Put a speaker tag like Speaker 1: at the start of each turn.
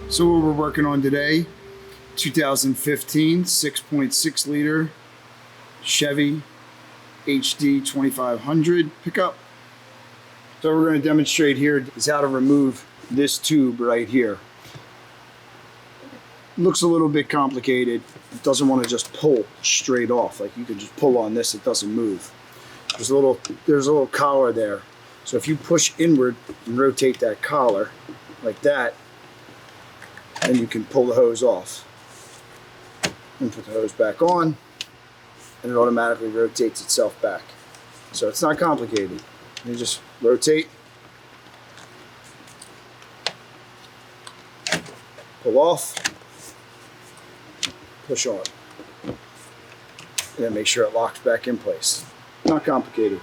Speaker 1: So what we're working on today, 2015 6.6 liter Chevy HD 2500 pickup. So what we're going to demonstrate here is how to remove this tube right here. Looks a little bit complicated. It doesn't want to just pull straight off. Like you can just pull on this, it doesn't move. There's a little collar there. So if you push inward and rotate that collar like that, then you can pull the hose off and put the hose back on, and it automatically rotates itself back. So it's not complicated. You just rotate, pull off, push on, and then make sure it locks back in place. Not complicated.